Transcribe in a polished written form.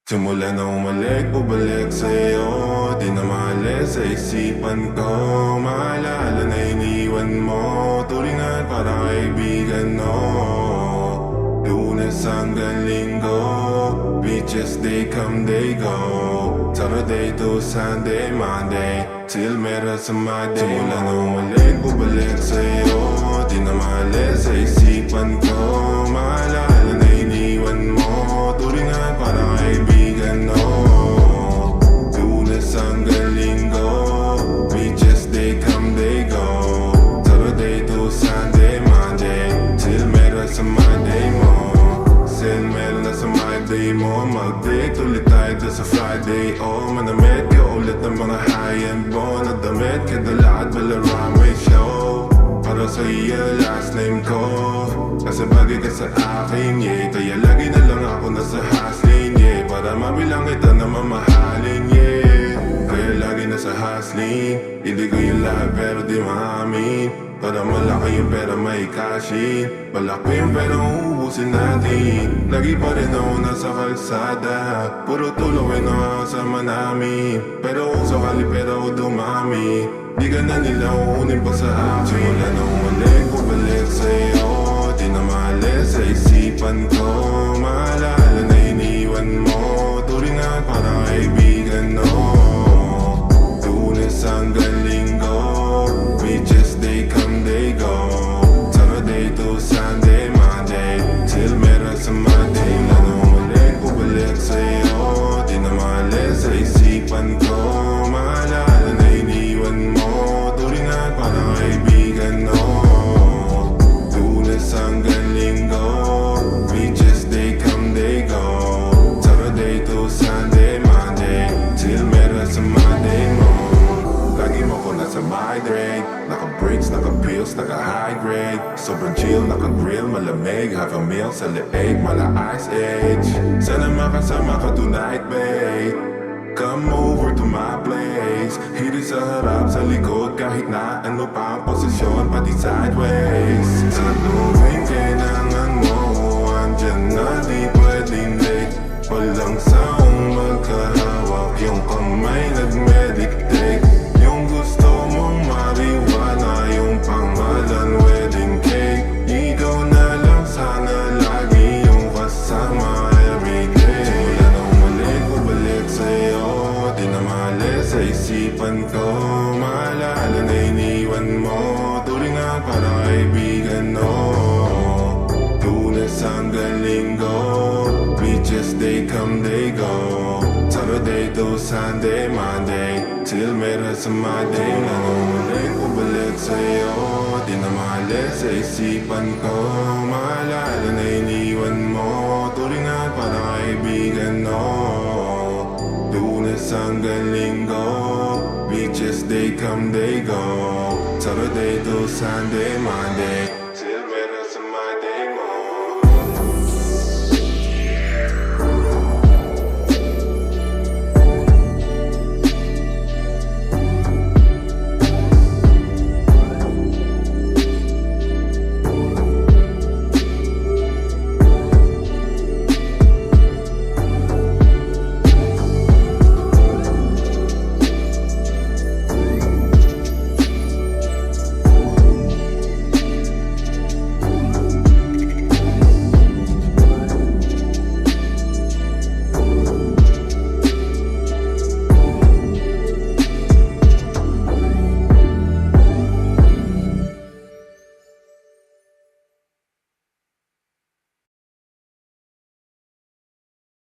Simula na umalik, bumalik sa'yo. Di na maalis sa isipan ko. Maalala na iniwan mo. Turingan parang kaibigan, no. Lunes hanggang Linggo, beaches they come, they go. Saturday to Sunday, Monday, till meron sa my day. Simula na umalik, bumalik sa'yo. Di na maalis sa isipan ko. Maalala na iniwan mo. Turingan parang kaibigan, no. Lunes hanggang Linggo, beaches they come, they go. Saturday to Sunday, Monday, till meron sa my day mo. Sin meron na sa my day mo. Mag-date ulit tayo doon sa Friday. Oh, manamit ka ulit ng mga high-end mo. Nadamit ka dala at bala runway show. Para sa iyo last name ko. Kasi bagay ka sa akin, yeah. Kaya lagi na lang ako nasa hustling, yeah. Para mabilang kita na mamahalin, yeah. Kaya lagi nasa hustling. Hindi ko yung lahat pero di maamin. Para malaki yung pera may cashin. Malaki yung pera uubusin natin. Lagi pa rin ako nasa kalsada. Puro tulungin ang kasama namin. Pero kung sakali pera ko dumami, di ka na nila uunin pa sa akin. Simula na umalik, bumalik sa'yo. Di na maalis sa isipan ko. Maalala na iniwan mo. Turingan parang kaibigan, no. Lunes hanggang Linggo, beaches they come, they go. Saturday to Sunday, Monday, till meron sa Monday. Simula na umalik, bumalik sa'yo. Di na maalis sa isipan ko. Maalala na iniwan mo. Turingan parang kaibigan, no. Lunes hanggang Linggo, beaches they come, they go. Saturday to Sunday, Monday, till meron sa Monday mo. Lagi mo ko nasa migrate. Naka-breaks, naka-pills, naka-high grade. Sobrang chill, naka-grill, malamig. Have a meal sa leeg, mala ice age. Sana makasama ka tonight, babe. Come over to my place. Hiri sa harap, sa likod. Kahit na ano pa ang posisyon, pati sideways. Sa tuwing kailangan mo, andyan na, di pwedeng late. Walang saong magkahawak, yung kamay nag-meditate. Yung gusto mong mariwana, yung pangalan wedding cake. Ikaw na lang sana lagi yung kasama everyday. Simula na umalik, bumalik sa'yo. Di na maalis sa isipan ko. Maalala na iniwan mo. Turingan parang kaibigan, no. Lunes hanggang Linggo, beaches they come, they go. Saturday to Sunday, Monday, till meron sa Monday. Na umalik, bumalik sa'yo. Di na maalis sa isipan ko. Maalala na iniwan mo. Turingan parang kaibigan, no. Lunes hanggang Linggo, beaches they come, they go. Saturday to Sunday, Monday,